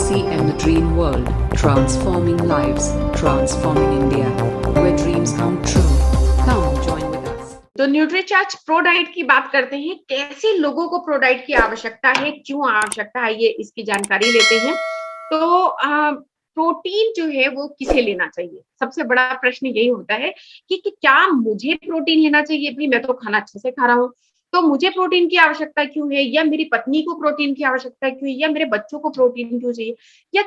TCM The Dream World, transforming lives, transforming India, where dreams come true. Come join with us. तो Nutricharge pro diet की बात करते हैं। कैसे लोगों को प्रो डाइट की आवश्यकता है, क्यों आवश्यकता है, ये इसकी जानकारी लेते हैं। तो प्रोटीन जो है वो किसे लेना चाहिए, सबसे बड़ा प्रश्न यही होता है कि क्या मुझे प्रोटीन लेना चाहिए। भाई मैं तो खाना अच्छे से खा रहा हूँ, तो मुझे प्रोटीन की आवश्यकता क्यों है, या मेरी पत्नी को प्रोटीन की आवश्यकता क्यों है, या मेरे बच्चों को प्रोटीन क्यों चाहिए, या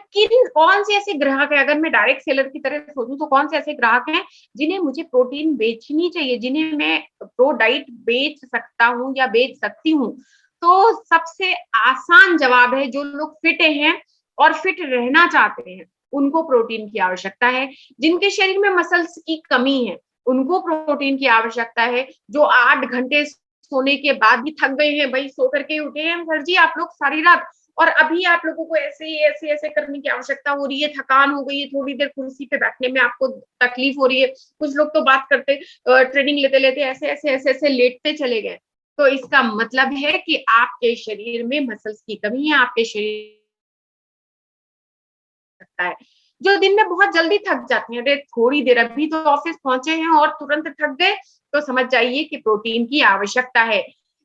कौन से ऐसे ग्राहक है, अगर मैं डायरेक्ट सेलर की तरह सोचूं तो कौन से ऐसे ग्राहक हैं जिन्हें मुझे प्रोटीन बेचनी चाहिए, जिन्हें मैं प्रो डाइट बेच सकता हूँ या बेच सकती हूँ। तो सबसे आसान जवाब है, जो लोग फिट हैं और फिट रहना चाहते हैं उनको प्रोटीन की आवश्यकता है। जिनके शरीर में मसल्स की कमी है उनको प्रोटीन की आवश्यकता है। जो 8 घंटे सोने के बाद भी थक गए हैं, भाई सो करके उठे हैं सर जी आप लोग सारी रात, और अभी आप लोगों को ऐसे करने की आवश्यकता हो रही है, थकान हो गई है, थोड़ी देर कुर्सी पे बैठने में आपको तकलीफ हो रही है। कुछ लोग तो बात करते ट्रेनिंग लेते लेते ऐसे लेटते चले गए। तो इसका मतलब है कि आपके शरीर में मसल्स की कमी है, आपके शरीर सकता है। जो दिन में बहुत जल्दी थक जाते हैं, अरे थोड़ी देर अभी तो ऑफिस पहुंचे हैं और तुरंत थक गए, तो समझ जाइए कि प्रोटीन की आवश्यकता है।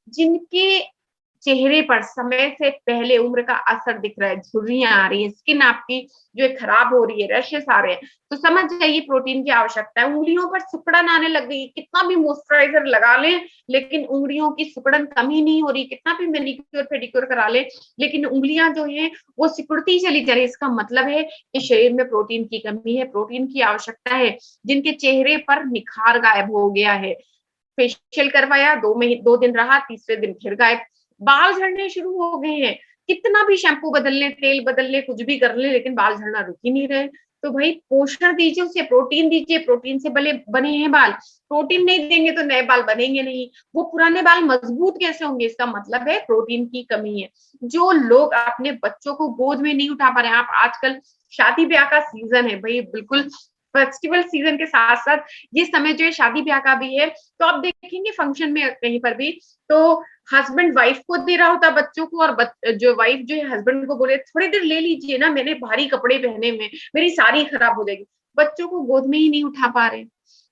जिनके चेहरे पर समय से पहले उम्र का असर दिख रहा है, झुर्रियां आ रही है, स्किन आपकी जो है खराब हो रही है, रैशेस आ रहे हैं, तो समझ जाइए प्रोटीन की आवश्यकता है। उंगलियों पर सिकुड़न आने लग गई, कितना भी मॉइस्चराइजर लगा लें लेकिन उंगलियों की सिकुड़न कम ही नहीं हो रही, कितना भी मैनिक्योर पेडिक्योर करा लें लेकिन उंगलियां जो है वो सिकुड़ती चली जा रही। इसका मतलब है कि शरीर में प्रोटीन की कमी है, प्रोटीन की आवश्यकता है। जिनके चेहरे पर निखार गायब हो गया है, फेशियल करवाया, 2 दिन रहा, तीसरे दिन फिर गायब, बाल झड़ने शुरू हो गए हैं, कितना भी शैम्पू बदल ले, तेल बदल ले, कुछ भी कर ले, लेकिन बाल झड़ना रुक ही नहीं रहे। तो भाई पोषण दीजिए, उसे प्रोटीन दीजिए, प्रोटीन से बने हैं बाल। प्रोटीन नहीं देंगे तो नए बाल बनेंगे नहीं, वो पुराने बाल मजबूत कैसे होंगे। इसका मतलब है प्रोटीन की कमी है। जो लोग अपने बच्चों को गोद में नहीं उठा पा रहे हैं, आप आजकल शादी ब्याह का सीजन है भाई, बिल्कुल फेस्टिवल सीजन के साथ साथ ये समय जो है शादी ब्याह का भी है। तो आप देखेंगे फंक्शन में कहीं पर भी, तो हस्बैंड वाइफ को दे रहा होता बच्चों को, और जो वाइफ जो है हस्बैंड को बोले थोड़ी देर ले लीजिए ना, मैंने भारी कपड़े पहने में, मेरी साड़ी खराब हो जाएगी। बच्चों को गोद में ही नहीं उठा पा रहे।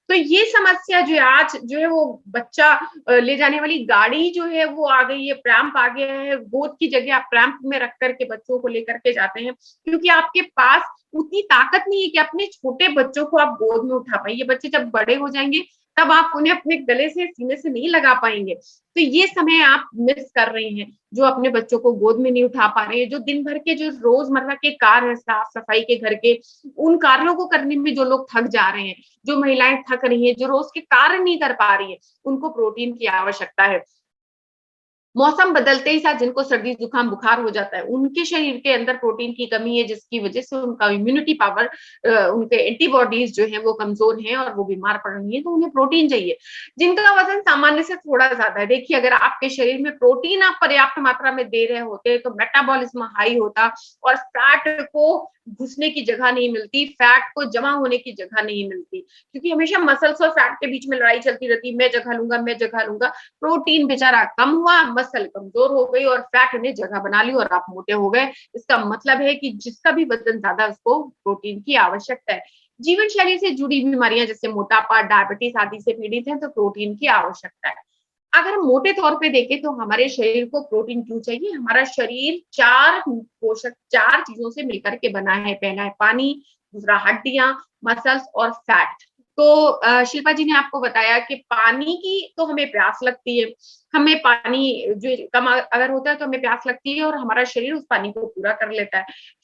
तो ये समस्या जो है आज जो है वो बच्चा ले जाने वाली गाड़ी जो है वो आ गई है, प्रैम्प आ गया है, गोद की जगह आप प्रैम्प में रख करके बच्चों को लेकर के जाते हैं, क्योंकि आपके पास उतनी ताकत नहीं है कि अपने छोटे बच्चों को आप गोद में उठा पाए। ये बच्चे जब बड़े हो जाएंगे तब आप उन्हें अपने गले से सीने से नहीं लगा पाएंगे। तो ये समय आप मिस कर रहे हैं, जो अपने बच्चों को गोद में नहीं उठा पा रहे हैं, जो दिन भर के जो रोजमर्रा के कार्य है, साफ सफाई के घर के, उन कार्यों को करने में जो लोग थक जा रहे हैं, जो महिलाएं थक रही हैं, जो रोज के कार्य नहीं कर पा रही है, उनको प्रोटीन की आवश्यकता है। मौसम बदलते ही साथ जिनको सर्दी जुकाम बुखार हो जाता है, उनके शरीर के अंदर प्रोटीन की कमी है, जिसकी वजह से उनका इम्यूनिटी पावर, उनके एंटीबॉडीज जो है वो कमजोर हैं और वो बीमार पड़ रही है, तो उन्हें प्रोटीन चाहिए। जिनका वजन सामान्य से थोड़ा ज्यादा है, देखिए अगर आपके शरीर में प्रोटीन आप पर्याप्त मात्रा में दे रहे होते तो मेटाबॉलिज्म हाई होता और फैट को घुसने की जगह नहीं मिलती, फैट को जमा होने की जगह नहीं मिलती, क्योंकि हमेशा मसल्स और फैट के बीच में लड़ाई चलती रहती, मैं जगह लूंगा। प्रोटीन बेचारा कम हुआ, मसल कमजोर हो गई और फैट ने जगह बना ली और आप मोटे हो गए। इसका मतलब है कि जिसका भी वजन ज्यादा उसको प्रोटीन की आवश्यकता है। जीवन शैली से जुड़ी बीमारियां जैसे मोटापा, डायबिटीज आदि से पीड़ित हैं तो प्रोटीन की आवश्यकता है। अगर हम मोटे तौर पे देखें तो हमारे शरीर को प्रोटीन क्यों चाहिए। हमारा शरीर 4 चीजों से मिलकर के बना है। पहला है पानी, दूसरा हड्डियां, मसल्स और फैट। तो शिल्पा जी ने आपको बताया कि पानी की तो हमें प्यास लगती है, हमें पानी जो कम अगर होता है तो हमें प्यास लगती है और हमारा शरीर उस पानी को पूरा कर लेता है।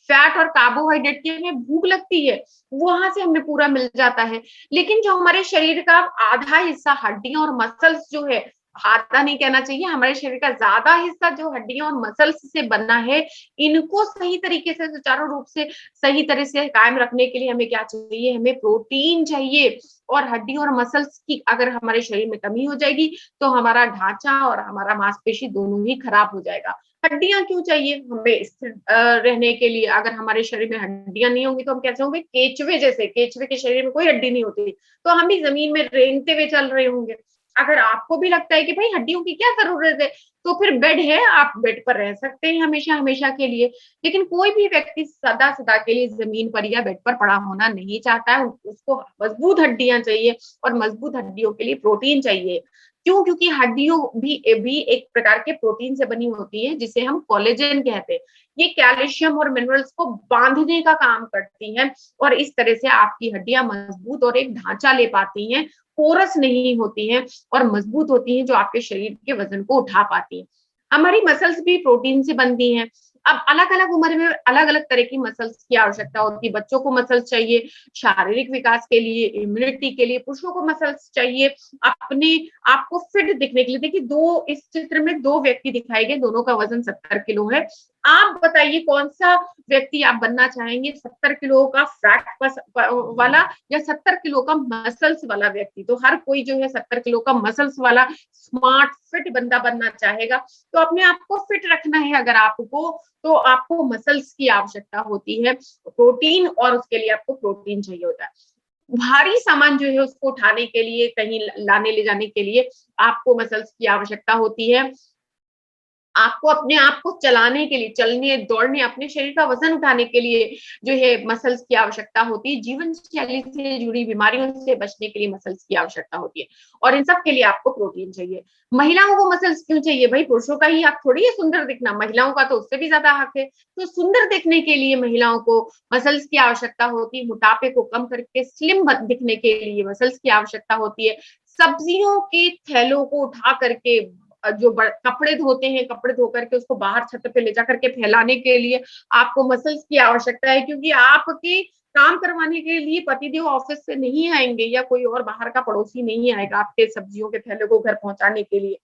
फैट और कार्बोहाइड्रेट की हमें भूख लगती है, वहां से हमें पूरा मिल जाता है। लेकिन जो हमारे शरीर का आधा हिस्सा हड्डियां और मसल्स जो है, आधा नहीं कहना चाहिए, हमारे शरीर का ज्यादा हिस्सा जो हड्डियां और मसल्स से बना है, इनको सही तरीके से सुचारू रूप से सही तरह से कायम रखने के लिए हमें क्या चाहिए, हमें प्रोटीन चाहिए। और हड्डियों और मसल्स की अगर हमारे शरीर में कमी हो जाएगी तो हमारा ढांचा और हमारा मांसपेशी दोनों ही खराब हो जाएगा। हड्डियां क्यों चाहिए हमें स्थिर रहने के लिए। अगर हमारे शरीर में हड्डियां नहीं होंगी तो हम कैसे होंगे, केचवे जैसे। केचवे के शरीर में कोई हड्डी नहीं होती तो हम भी जमीन में रेंगते हुए चल रहे होंगे। अगर आपको भी लगता है कि भाई हड्डियों की क्या ज़रूरत है, तो फिर बेड है, आप बेड पर रह सकते हैं हमेशा-हमेशा के लिए। लेकिन कोई भी व्यक्ति सदा-सदा के लिए ज़मीन पर या बेड पर पड़ा होना नहीं चाहता है, उसको मज़बूत हड्डियाँ चाहिए और मज़बूत हड्डियों के लिए प्रोटीन चाहिए। क्यों? क्योंकि हड्डियों भी एक प्रकार के प्रोटीन से बनी होती हैं, जिसे हम कोलेजन कहते हैं। ये कैल्शियम और मिनरल्स को बाँधने का काम करती हैं और इस तरह से आपकी हड्डियाँ मज़बूत और एक ढाँचा ले पाती हैं, पोरस नहीं होती हैं और मज़बूत होती हैं, जो आपके शरीर के वज़न को उठा पाती हैं। हमारी मसल्स भी प्रोटीन से बनती हैं। अब अलग-अलग उम्र में अलग-अलग तरह की मसल्स की आवश्यकता होती है। बच्चों को मसल्स चाहिए, शारीरिक विकास के लिए, इम्यूनिटी के लिए, पुरुषों को मसल्स चाहिए, अपने आपको फिट दिखने के लिए। देखिए 2 इस चित्र में 2 व्यक्ति दिखाए गए, दोनों का वज़न 70 किलो है। आप बताइए कौन-सा व्यक्ति आप बनना चाहेंगे, 70 किलो का फैट पस प वाला या 70 किलो का मसल्स वाला व्यक्ति? तो हर कोई जो है 70 किलो का मसल्स वाला स्मार्ट फिट बंदा बनना चाहेगा। तो अपने आप को फिट रखना है अगर आपको, तो आपको मसल्स की आवश्यकता होती है, प्रोटीन, और उसके लिए आपको प्रोटीन चाहिए होता है। भारी सामान जो है उसको उठाने के लिए, कहीं लाने ले जाने के लिए आपको मसल्स की आवश्यकता होती है। आपको अपने आप को चलाने के लिए, चलने, दौड़ने, अपने शरीर का वज़न उठाने के लिए जो है मसल्स की आवश्यकता होती है। जीवन शैली से जुड़ी बीमारियों से बचने के लिए मसल्स की आवश्यकता होती है और इन सब के लिए आपको प्रोटीन चाहिए। महिलाओं को मसल्स क्यों चाहिए? भई पुरुषों का ही हक थोड़ी है सुंदर दिखना, महिलाओं का तो उससे भी ज़्यादा हक है। तो सुंदर दिखने के लिए महिलाओं को मसल्स की आवश्यकता होती है, मोटापे को कम करके स्लिम दिखने के लिए मसल्स की आवश्यकता होती है। सब्जियों के थैलों को उठा करके जो कपड़े धोते हैं, कपड़े धो करके उसको बाहर छत पे ले जाकर के फैलाने के लिए आपको मसल्स की आवश्यकता है, क्योंकि आपके काम करवाने के लिए पतिदेव ऑफिस से नहीं आएँगे या कोई और बाहर का पड़ोसी नहीं आएगा आपके सब्जियों के थैले को घर पहुँचाने के लिए।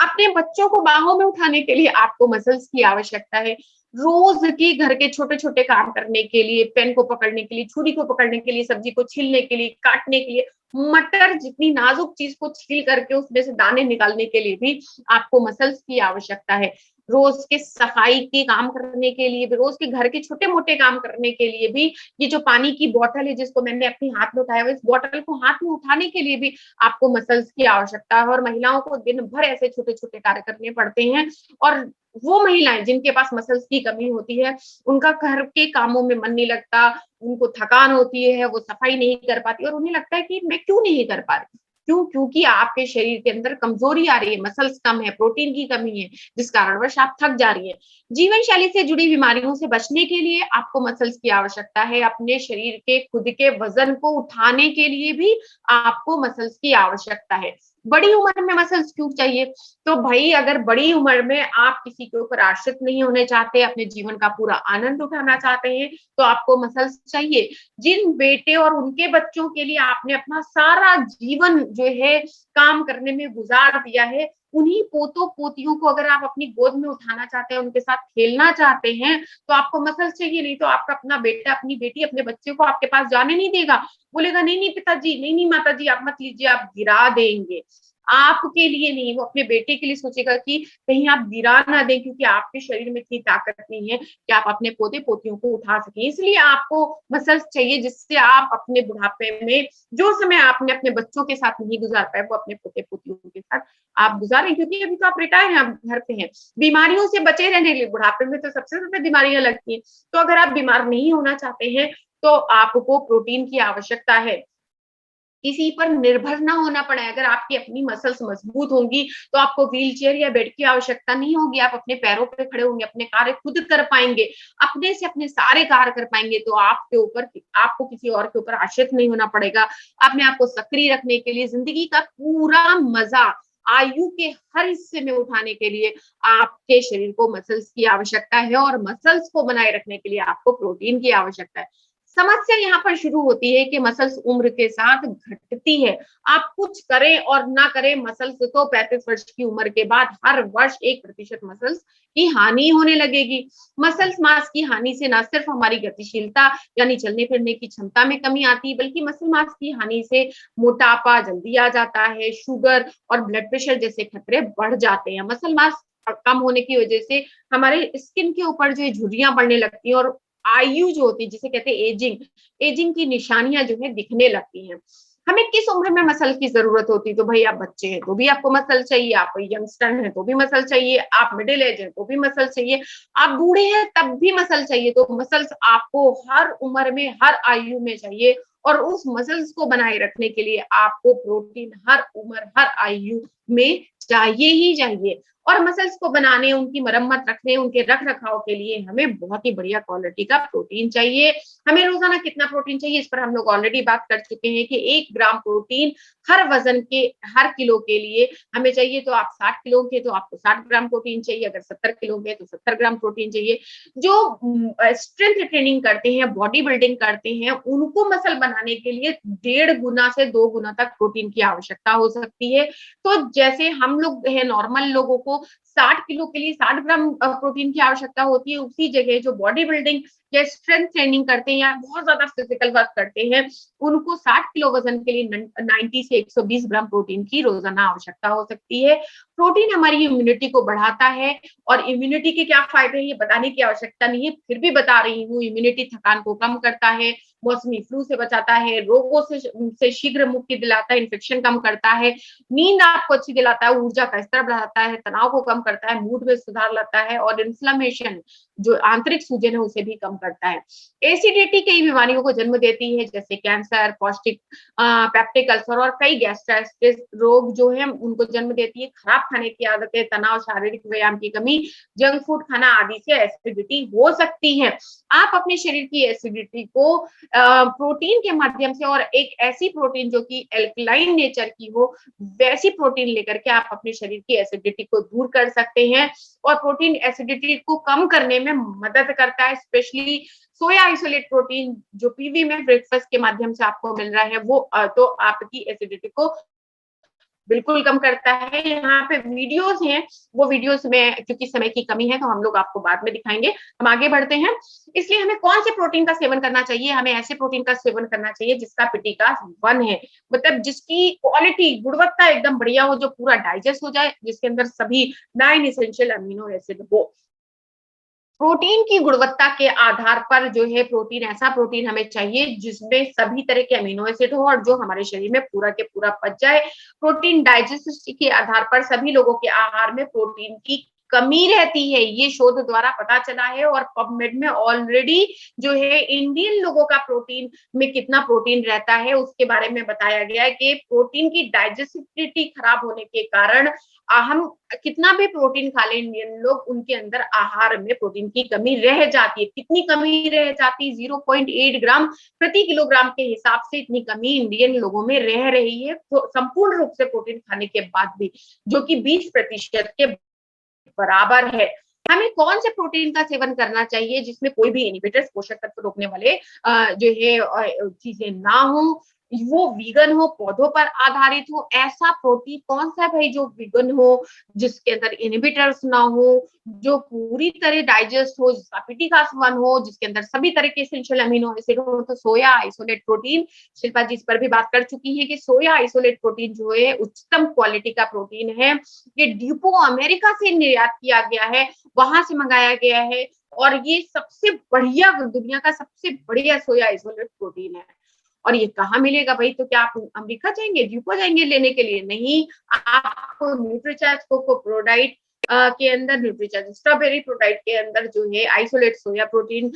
अपने बच्चों को बाहों में उठाने के लिए आपको मसल्स की आवश्यकता है। रोज़ की घर के छोटे-छोटे काम करने के लिए, पेन को पकड़ने के लिए, छुरी को पकड़ने के लिए, सब्जी को छीलने के लिए, काटने के लिए, मटर जितनी नाज़ुक चीज़ को छील करके उसमें से दाने निकालने के लिए भी आपको मसल्स की आवश्यकता है। रोज़ के सफाई के काम करने के लिए भी, रोज़ के घर के छोटे-मोटे काम करने के लिए भी, ये जो पानी की बॉटल है जिसको मैंने अपने हाथ में उठाया हुआ है, इस बॉटल को हाथ में उठाने के लिए भी आपको मसल्स की आवश्यकता है और महिलाओं को दिन भर ऐसे छोटे-छोटे कार्य करने पड़ते हैं और वो महिलाएँ जिनके पास मसल्स की कमी होती है, उनका घर के कामों में मन नहीं लगता, उनको थकान होती है, वो सफाई नहीं कर पाती और उन्हें लगता है कि मैं क्यों नहीं कर पा रही? क्यों? क्योंकि आपके शरीर के अंदर कमज़ोरी आ रही है, मसल्स कम है, प्रोटीन की कमी है, जिस कारणवश आप थक जा रही हैं। जीवन शैली से जुड़ी बीमारियों से बचने के लिए आपको मसल्स की आवश्यकता है, अपने शरीर के खुद के वज़न को उठाने के लिए भी आपको मसल्स की आवश्यकता है। बड़ी उम्र में मसल्स क्यों चाहिए? तो भई अगर बड़ी उम्र में आप किसी के ऊपर आश्रित नहीं होने चाहते, अपने जीवन का पूरा आनंद उठाना चाहते हैं, तो आपको मसल्स चाहिए। जिन बेटे और उनके बच्चों के लिए आपने अपना सारा जीवन जो है काम करने में गुज़ार दिया है, उन्हीं पोतों-पोतियों को अगर आप अपनी गोद में उठाना चाहते हैं, उनके साथ खेलना चाहते हैं, तो आपको मसल्स चाहिए, नहीं तो आपका अपना बेटा, अपनी बेटी, अपने बच्चे को आपके पास जाने नहीं देगा। बोलेगा नहीं, नहीं पिताजी, नहीं, नहीं माताजी आप मत लीजिए, आप गिरा देंगे। आपके लिए नहीं, वो अपने बेटे के लिए सोचेगा कि कहीं आप गिरा ना दें, क्योंकि आपके शरीर में इतनी ताकत नहीं है कि आप अपने पोते-पोतियों को उठा सकें। इसलिए आपको मसल्स चाहिए, जिससे आप अपने बुढ़ापे में जो समय आपने अपने बच्चों के साथ नहीं गुज़ार पाए, वो अपने पोते-पोतियों के साथ आप गुज़ारें, क्योंकि अभी तो आप रिटायर हैं, आप घर पे हैं। बीमारियों से बचे रहने के लिए, बुढ़ापे में तो सबसे ज़्यादा बीमारियाँ लगती हैं। तो अगर आप बीमार नहीं होना चाहते हैं, तो आपको प्रोटीन की आवश्यकता है। किसी पर निर्भर ना होना पड़े। अगर आपकी अपनी मसल्स मजबूत होंगी, तो आपको व्हीलचेयर या बेड की आवश्यकता नहीं होगी। आप अपने पैरों पे खड़े होंगे, अपने कार्य खुद कर पाएँगे, अपने से अपने सारे कार्य कर पाएँगे, तो आपको किसी और के ऊपर आश्रित नहीं होना पड़ेगा। अपने आप को सक्रिय रखने के लिए, ज़िंदगी का पूरा मज़ा आयु के हर हिस्से में उठाने के लिए आपके शरीर को मसल्स की आवश्यकता है और मसल्स को बनाए रखने के लिए आपको प्रोटीन की आवश्यकता है। समस्या यहाँ पर शुरू होती है कि मसल्स उम्र के साथ घटती है। आप कुछ करें और ना करें, मसल्स तो 35 वर्ष की उम्र के बाद हर वर्ष 1% मसल्स की हानि होने लगेगी। मसल्स मास की हानि से ना सिर्फ हमारी गतिशीलता यानी चलने-फिरने की क्षमता में कमी आती है, बल्कि मसल मास की हानि से मोटापा जल्दी आ जाता है, शुगर और ब्लड प्रेशर जैसे खतरे बढ़ जाते हैं। मसल मास कम होने की वजह से हमारे स्किन के ऊपर जो है झुर्रियाँ बढ़ने लगती हैं और आयु जो होती है जिसे कहते हैं एजिंग, एजिंग की निशानियाँ जो है दिखने लगती हैं। हमें किस उम्र में मसल की जरूरत होती, तो भाई आप बच्चे हैं तो भी आपको मसल चाहिए, आप यंगस्टर हैं तो भी मसल चाहिए, आप मिडिल एज है तो भी मसल चाहिए, आप बूढ़े हैं तब भी मसल चाहिए। तो मसल्स आपको हर उम्र में, हर आयु में चाहिए, और उस मसल्स को बनाए रखने के लिए आपको प्रोटीन हर उम्र, हर आयु में चाहिए ही चाहिए। और मसल्स को बनाने, उनकी मरम्मत रखने, उनके रख रखाव के लिए हमें बहुत ही बढ़िया क्वालिटी का प्रोटीन चाहिए। हमें रोजाना कितना प्रोटीन चाहिए, इस पर हम लोग ऑलरेडी बात कर चुके हैं कि 1 ग्राम प्रोटीन हर वजन के, हर किलो के लिए हमें चाहिए। तो आप 60 किलो के तो आपको 60 ग्राम प्रोटीन चाहिए, अगर 70 किलो के तो 70 ग्राम प्रोटीन चाहिए। जो स्ट्रेंथ ट्रेनिंग करते हैं, बॉडी बिल्डिंग करते हैं, उनको मसल बनाने के लिए 1.5 गुना से 2 गुना तक प्रोटीन की आवश्यकता हो सकती है। तो जैसे हम लोग है, नॉर्मल लोगों को 60 किलो के लिए 60 ग्राम प्रोटीन की आवश्यकता होती है, उसी जगह जो बॉडी बिल्डिंग या स्ट्रेंथ ट्रेनिंग करते हैं या बहुत ज्यादा फिजिकल वर्क करते हैं, उनको 60 किलो वजन के लिए 90 से 120 ग्राम प्रोटीन की रोजाना आवश्यकता हो सकती है। प्रोटीन हमारी इम्यूनिटी को बढ़ाता है, और इम्यूनिटी के क्या फायदे हैं ये बताने की आवश्यकता नहीं है, फिर भी बता रही हूँ। इम्यूनिटी थकान को कम करता है, मौसमी फ्लू से बचाता है, रोगों से शीघ्र मुक्ति दिलाता है, इन्फेक्शन कम करता है, नींद आपको अच्छी दिलाता है, ऊर्जा का स्तर बढ़ाता है, तनाव को कम करता है, मूड में सुधार लाता है, और इन्फ्लेमेशन जो आंतरिक सूजन है उसे भी कम करता है। एसिडिटी कई बीमारियों को जन्म देती है, जैसे कैंसर, पौष्टिक पेप्टिक अल्सर और कई गैस्ट्राइटिस रोग जो है उनको जन्म देती है। खराब खाने की आदतें, तनाव, शारीरिक व्यायाम की कमी, जंक फूड खाना आदि से एसिडिटी हो सकती है। आप अपने शरीर की एसिडिटी को प्रोटीन के माध्यम से, और एक ऐसी प्रोटीन जो कि एल्कलाइन नेचर की हो, वैसी प्रोटीन लेकर के आप अपने शरीर की एसिडिटी को दूर कर सकते हैं। और प्रोटीन एसिडिटी को कम करने में मदद करता है, स्पेशली सोया आइसोलेट प्रोटीन जो पीवी में ब्रेकफास्ट के माध्यम से आपको मिल रहा है, वो तो आपकी एसिडिटी को बिल्कुल कम करता है। यहाँ पे वीडियोस हैं, वो वीडियोस में क्योंकि समय की कमी है तो हम लोग आपको बाद में दिखाएंगे। हम आगे बढ़ते हैं। इसलिए हमें कौन से प्रोटीन का सेवन करना चाहिए? हमें ऐसे प्रोटीन का सेवन करना चाहिए जिसका पिटिका 1 है, मतलब जिसकी क्वालिटी, गुणवत्ता एकदम बढ़िया हो, जो पूरा डाइजेस्ट हो जाए, जिसके अंदर सभी 9 एसेंशियल अमीनो एसिड हो। प्रोटीन की गुणवत्ता के आधार पर जो है, प्रोटीन, ऐसा प्रोटीन हमें चाहिए जिसमें सभी तरह के अमीनो एसिड हो और जो हमारे शरीर में पूरा के पूरा पच जाए। प्रोटीन डाइजेस्टिविटी के आधार पर सभी लोगों के आहार में प्रोटीन की कमी रहती है, ये शोध द्वारा पता चला है। और पबमेड में ऑलरेडी जो है इंडियन लोगों का प्रोटीन में कितना प्रोटीन रहता है उसके बारे में बताया गया है कि प्रोटीन की डाइजेस्टिविटी खराब होने के कारण हम कितना भी प्रोटीन खा ले इंडियन लोग, उनके अंदर आहार में प्रोटीन की कमी रह जाती है। कितनी कमी रह जाती है? 0.8 ग्राम प्रति किलोग्राम के हिसाब से इतनी कमी इंडियन लोगों में रह रही है, तो संपूर्ण रूप से प्रोटीन खाने के बाद भी, जो कि 20% के बराबर है। हमें कौन से प्रोटीन का सेवन करना चाहिए जिसमें कोई भी इनहिबिटर्स, पोषक तत्व रोकने वाले जो है चीजें ना हो, वो वीगन हो, पौधों पर आधारित हो। ऐसा प्रोटीन कौन सा है भाई जो वीगन हो, जिसके अंदर इनहिबिटर्स ना हो, जो पूरी तरह डाइजेस्ट हो, जिसका पिटिका 1 हो, जिसके अंदर सभी तरह के एसेंशियल अमीनो एसिड हो? तो सोया आइसोलेट प्रोटीन, शिल्पा जी इस पर भी बात कर चुकी है कि सोया आइसोलेट प्रोटीन जो है उच्चतम क्वालिटी का प्रोटीन है। ये ड्यूपो अमेरिका से निर्यात किया गया है, वहां से मंगाया गया है, और ये सबसे बढ़िया, दुनिया का सबसे बढ़िया सोया आइसोलेट प्रोटीन है। और ये कहाँ मिलेगा भाई? तो क्या आप अमेरिका जाएंगे, ड्यूपो जाएंगे लेने के लिए? नहीं, आपको न्यूट्रीचार्ज कोको प्रोडाइट के अंदर, न्यूट्रीचार्ज स्ट्रॉबेरी प्रोडाइट के अंदर जो है आइसोलेट सोया प्रोटीन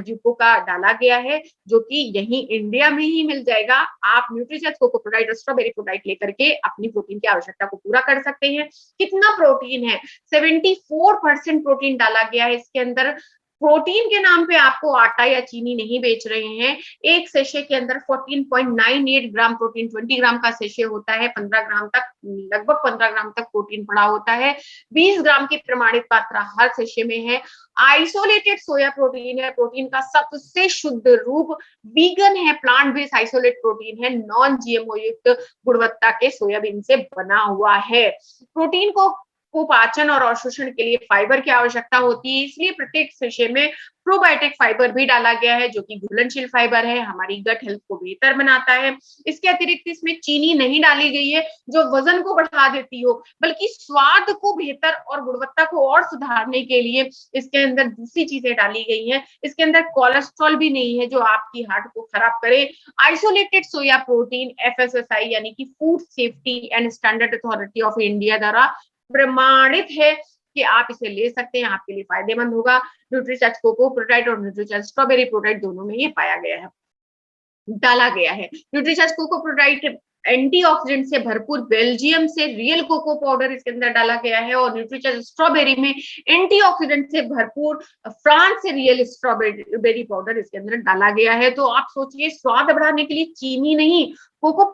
ड्यूपो का डाला गया है, जो कि यही इंडिया में ही मिल जाएगा। आप न्यूट्रीचार्ज कोको प्रोडाइट और स्ट्रॉबेरी प्रोडाइट लेकर के अपनी प्रोटीन की आवश्यकता को पूरा कर सकते हैं। कितना प्रोटीन है? 74% प्रोटीन डाला गया है इसके अंदर। प्रोटीन के नाम पे आपको आटा या चीनी नहीं बेच रहे हैं। एक सेशे के अंदर 14.98 ग्राम प्रोटीन, 20 ग्राम का सेशे होता है, 15 ग्राम तक, लगभग 15 ग्राम तक प्रोटीन पड़ा होता है। 20 ग्राम की प्रमाणित मात्रा हर सेशे में है। आइसोलेटेड सोया प्रोटीन है, प्रोटीन का सबसे शुद्ध रूप, वीगन है, प्लांट बेस्ड आइसोलेट प्रोटीन है, नॉन जीएमओ युक्त गुणवत्ता के सोयाबीन से बना हुआ है। प्रोटीन को को पाचन और अवशोषण के लिए फाइबर की आवश्यकता होती है, इसलिए प्रत्येक सशे में प्रोबायोटिक फाइबर भी डाला गया है, जो कि घुलनशील फाइबर है, हमारी गट हेल्थ को बेहतर बनाता है। इसके अतिरिक्त इसमें चीनी नहीं डाली गई है, जो वजन को बढ़ा देती हो, बल्कि स्वाद को बेहतर और गुणवत्ता को और सुधारने के लिए इसके अंदर दूसरी चीजें डाली गई हैं। इसके अंदर कोलेस्ट्रॉल भी नहीं है, जो आपकी हार्ट को खराब करे। आइसोलेटेड सोया प्रोटीन एफएसएसआई यानी कि food safety and standard authority of India द्वारा प्रमाणित है कि आप इसे ले सकते हैं, आपके लिए फायदेमंद होगा। न्यूट्रीचार्ज कोको प्रोटाइड और न्यूट्रीचार्ज स्ट्रॉबेरी प्रोटाइड दोनों में ये पाया गया है, डाला गया है। न्यूट्रीचार्ज कोको प्रोटाइड एंटीऑक्सीडेंट से भरपूर बेल्जियम से रियल कोको पाउडर इसके अंदर डाला गया है, और न्यूट्रीचार्ज स्ट्रॉबेरी में एंटीऑक्सीडेंट से भरपूर फ्रांस से रियल स्ट्रॉबेरी पाउडर इसके अंदर डाला गया है। तो आप सोचिए, स्वाद बढ़ाने के लिए चीनी नहीं, कोको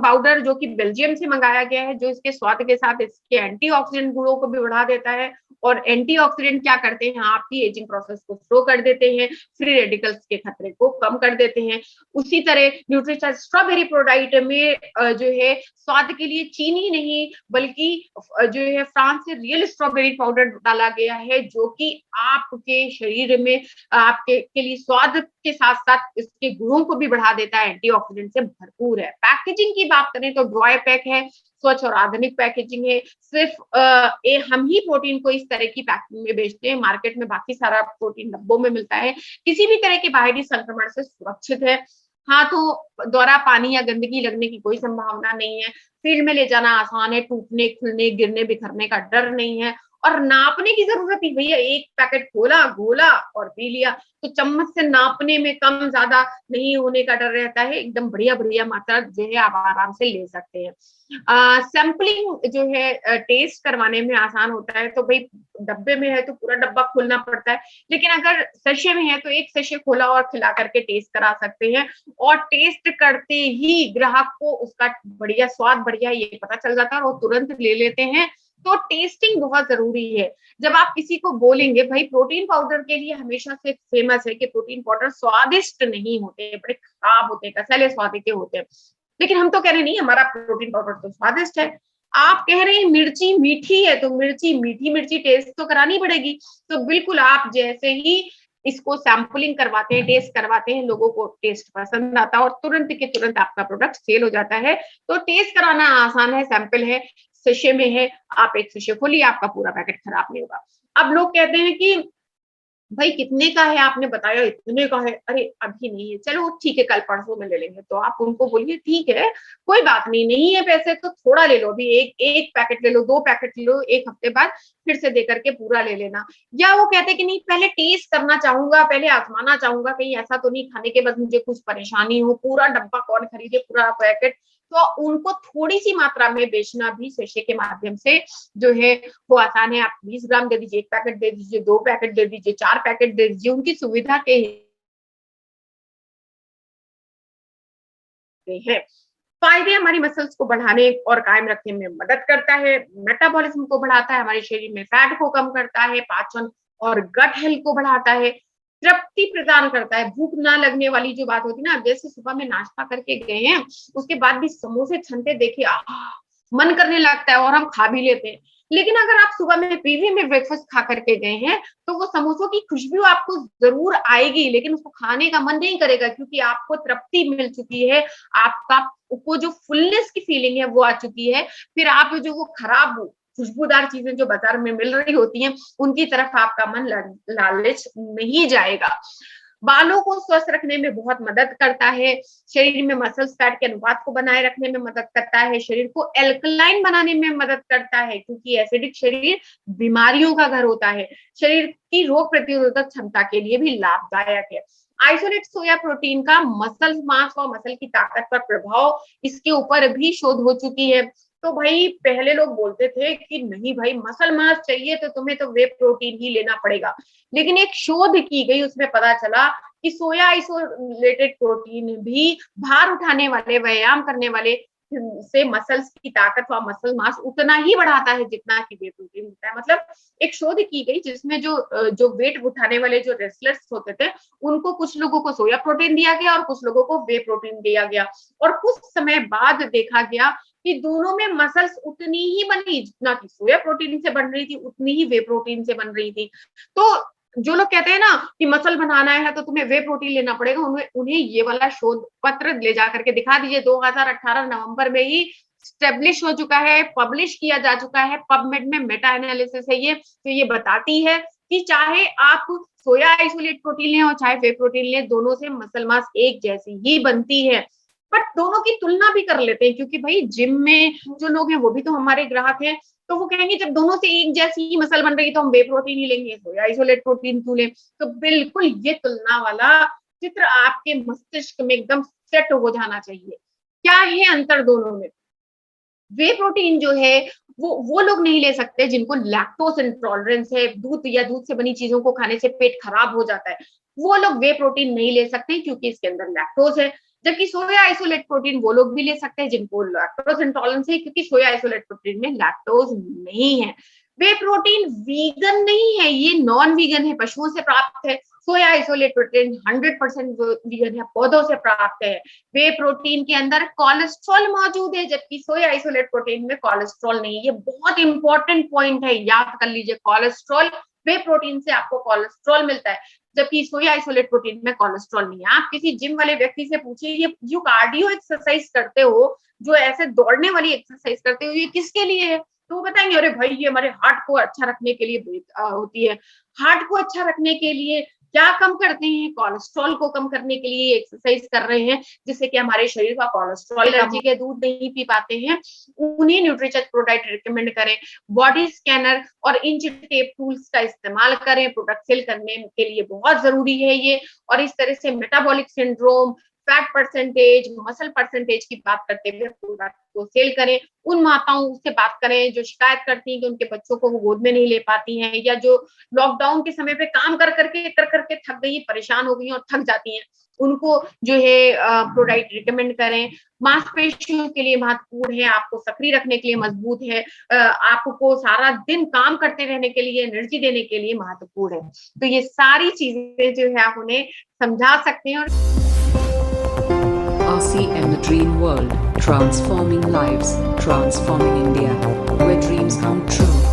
पाउडर जो कि बेल्जियम से मंगाया गया है, जो इसके स्वाद के साथ इसके एंटीऑक्सीडेंट गुणों को भी बढ़ा देता है। और एंटीऑक्सीडेंट क्या करते हैं, आपकी एजिंग प्रोसेस को स्लो कर देते हैं, फ्री रेडिकल्स के खतरे को कम कर देते हैं। उसी तरह न्यूट्रीचार्ज स्ट्रॉबेरी प्रोडाइट में जो है स्वाद के लिए चीनी नहीं, बल्कि जो है फ्रांस से रियल स्ट्रॉबेरी पाउडर डाला गया है, जो कि आपके शरीर में आपके के लिए स्वाद के साथ साथ इसके गुणों को भी बढ़ा देता है, एंटीऑक्सीडेंट से भरपूर है। पैकेजिंग की बात करें तो ड्राई पैक है, स्वच्छ और आधुनिक पैकेजिंग है। सिर्फ हम ही प्रोटीन को इस तरह की पैकिंग में बेचते हैं, मार्केट में बाकी सारा प्रोटीन डब्बों में मिलता है, किसी भी तरह के बाहरी संक्रमण से सुरक्षित है। हाथों द्वारा पानी या गंदगी लगने की कोई संभावना नहीं है, फील्ड में ले जाना आसान है, टूटने खुलने गिरने बिखरने का डर नहीं है, और नापने की जरूरत नहीं भैया, एक पैकेट खोला घोला और पी लिया। तो चम्मच से नापने में कम ज्यादा नहीं होने का डर रहता है, एकदम बढ़िया बढ़िया मात्रा जो है आप आराम से ले सकते हैं। सैंपलिंग जो है टेस्ट करवाने में आसान होता है, तो भाई डब्बे में है तो पूरा डब्बा खोलना पड़ता है, लेकिन अगर सशे में है तो एक सशे खोला और खिला करके टेस्ट करा सकते हैं, और टेस्ट करते ही ग्राहक को उसका बढ़िया स्वाद बढ़िया ये पता चल जाता है और वो तुरंत ले लेते हैं। तो टेस्टिंग बहुत जरूरी है। जब आप किसी को बोलेंगे, भाई प्रोटीन पाउडर के लिए हमेशा से फेमस है कि प्रोटीन पाउडर स्वादिष्ट नहीं होते, बड़े खराब होते हैं, कसैले स्वाद के होते हैं, लेकिन हम तो कह रहे नहीं हमारा प्रोटीन पाउडर तो स्वादिष्ट है। आप कह रहे हैं मिर्ची मीठी है, तो मिर्ची मीठी मिर्ची टेस्ट तो करानी पड़ेगी। तो बिल्कुल आप जैसे ही इसको सैंपलिंग करवाते हैं, टेस्ट करवाते हैं, लोगों को टेस्ट पसंद आता है और तुरंत के तुरंत आपका प्रोडक्ट सेल हो जाता है। तो टेस्ट कराना आसान है, सैंपल है, सशे में है, आप एक सशे खोलिए, आपका पूरा पैकेट खराब नहीं होगा। अब लोग कहते हैं कि भाई कितने का है, आपने बताया इतने का है, अरे अभी नहीं है, चलो ठीक है कल परसों में ले लेंगे। तो आप उनको बोलिए ठीक है कोई बात नहीं, नहीं है पैसे तो थोड़ा ले लो, अभी एक पैकेट ले लो, 2 पैकेट ले लो, 1 हफ्ते बाद फिर से दे करके पूरा ले लेना। या वो कहते हैं कि नहीं पहले टेस्ट करना चाहूंगा, पहले आजमाना चाहूंगा, कहीं ऐसा तो नहीं खाने के बाद मुझे कुछ परेशानी हो, पूरा डब्बा कौन खरीदे पूरा पैकेट। तो उनको थोड़ी सी मात्रा में बेचना भी सशे के माध्यम से जो है वो आसान है। आप 20 ग्राम दे दीजिए, 1 पैकेट दे दीजिए, 2 पैकेट दे दीजिए, 4 पैकेट दे दीजिए, उनकी सुविधा के हैं। फायदे हमारी मसल्स को बढ़ाने और कायम रखने में मदद करता है, मेटाबॉलिज्म को बढ़ाता है, हमारे शरीर में फैट को कम करता है, पाचन और गट हेल्थ को बढ़ाता है, तृप्ति प्रदान करता है। भूख ना लगने वाली जो बात होती है ना, जैसे सुबह में नाश्ता करके गए हैं, उसके बाद भी समोसे छनते देखे मन करने लगता है और हम खा भी लेते हैं। लेकिन अगर आप सुबह में पीवी में ब्रेकफास्ट खा करके गए हैं, तो वो समोसों की खुशबू आपको जरूर आएगी, लेकिन उसको खाने का मन नहीं करेगा, क्योंकि आपको तृप्ति मिल चुकी है, आपका को जो फुलनेस की फीलिंग है वो आ चुकी है। फिर आप जो वो खराब खुशबूदार चीजें जो बाजार में मिल रही होती हैं, उनकी तरफ आपका मन लालच नहीं जाएगा। बालों को स्वस्थ रखने में बहुत मदद करता है, शरीर में मसल्स फैट के अनुपात को बनाए रखने में मदद करता है, शरीर को एल्कलाइन बनाने में मदद करता है, क्योंकि एसिडिक शरीर बीमारियों का घर होता है, शरीर की रोग प्रतिरोधक क्षमता के लिए भी लाभदायक है। आइसोलेट सोया प्रोटीन का मसल मास और मसल की ताकत पर प्रभाव, इसके ऊपर भी शोध हो चुकी है। तो भाई पहले लोग बोलते थे कि नहीं भाई मसल मास चाहिए तो तुम्हें तो वे प्रोटीन ही लेना पड़ेगा, लेकिन एक शोध की गई, उसमें पता चला कि सोया आइसोलेटेड प्रोटीन भी भार उठाने वाले, व्यायाम करने वाले से मसल्स की ताकत व मसल मास उतना ही बढ़ाता है जितना कि वे प्रोटीन होता है। मतलब एक शोध की गई जिसमें जो वेट उठाने वाले जो रेसलर्स होते थे, उनको कुछ लोगों को सोया प्रोटीन दिया गया और कुछ लोगों को वे प्रोटीन दिया गया, और कुछ समय बाद देखा गया कि दोनों में मसल्स उतनी ही बनी जितना कि सोया प्रोटीन से बन रही थी, उतनी ही वे प्रोटीन से बन रही थी। तो जो लोग कहते हैं ना कि मसल बनाना है तो तुम्हें वे प्रोटीन लेना पड़ेगा, उन्हें ये वाला शोध पत्र ले जाकर के दिखा दीजिए। 2018 नवंबर में ही स्टेब्लिश हो चुका है, पब्लिश किया जा चुका है, पबमेड में मेटा एनालिसिस है ये, तो ये बताती है कि चाहे आप सोया आइसोलेट प्रोटीन लें और चाहे वे प्रोटीन लें, दोनों से मसल मास एक जैसी ही बनती है। बट दोनों की तुलना भी कर लेते हैं, क्योंकि भाई जिम में जो लोग हैं वो भी तो हमारे ग्राहक हैं, तो वो कहेंगे जब दोनों से एक जैसी ही मसल बन रही है तो हम वे प्रोटीन ही लेंगे, सोया आइसोलेट प्रोटीन क्यों लें। तो बिल्कुल ये तुलना वाला चित्र आपके मस्तिष्क में एकदम सेट हो जाना चाहिए। क्या है अंतर दोनों में? वे प्रोटीन जो है वो लोग नहीं ले सकते जिनको लैक्टोज इंटॉलरेंस है, दूध या दूध से बनी चीजों को खाने से पेट खराब हो जाता है, वो लोग वे प्रोटीन नहीं ले सकते क्योंकि इसके अंदर लैक्टोज है। जबकि सोया आइसोलेट प्रोटीन वो लोग भी ले सकते हैं जिनको लैक्टोज इंटॉलरेंस है, क्योंकि सोया आइसोलेट प्रोटीन में लैक्टोज नहीं है। वे प्रोटीन वीगन नहीं है, ये नॉन वीगन है, पशुओं से प्राप्त है। सोया आइसोलेट प्रोटीन 100% वीगन है, पौधों से प्राप्त है। वे प्रोटीन के अंदर कोलेस्ट्रॉल मौजूद है, जबकि सोया आइसोलेट प्रोटीन में कोलेस्ट्रॉल नहीं है। ये बहुत इंपॉर्टेंट पॉइंट है, याद कर लीजिए। कोलेस्ट्रॉल, वे प्रोटीन से आपको कोलेस्ट्रॉल मिलता है, जबकि सोया आइसोलेट प्रोटीन में कोलेस्ट्रॉल नहीं है। आप किसी जिम वाले व्यक्ति से पूछिए, ये जो कार्डियो एक्सरसाइज करते हो, जो ऐसे दौड़ने वाली एक्सरसाइज करते हो, ये किसके लिए है? तो वो बताएंगे अरे भाई ये हमारे हार्ट को अच्छा रखने के लिए होती है। हार्ट को अच्छा रखने के लिए क्या कम करते हैं? कोलेस्ट्रॉल को कम करने के लिए एक्सरसाइज कर रहे हैं, जिससे कि हमारे शरीर का कोलेस्ट्रॉल, एलर्जी के दूध नहीं पी पाते हैं, उन्हें न्यूट्रीचेक प्रोडाइट रिकमेंड करें। बॉडी स्कैनर और इंच टेप टूल्स का इस्तेमाल करें, प्रोडक्ट सेल करने के लिए बहुत जरूरी है ये। और इस तरह से metabolic syndrome, fat percentage, muscle percentage की बात करते हुए प्रोडक्ट को सेल करें। उन माताओं से बात करें जो शिकायत करती हैं कि उनके बच्चों को वो गोद में नहीं ले पाती हैं, या जो लॉकडाउन के समय पे काम कर करके थक गई, परेशान हो गई और थक जाती हैं, उनको जो है प्रोडक्ट रिकमेंड करें। मांसपेशियों के लिए महत्वपूर्ण है, आपको सक्रिय रखने के लिए मजबूत है, आपको सारा दिन काम करते रहने के लिए, एनर्जी देने के लिए महत्वपूर्ण है। तो ये सारी चीजें जो है आप उन्हें समझा सकते हैं। और RCM The Dream World, transforming lives, transforming India, where dreams come true.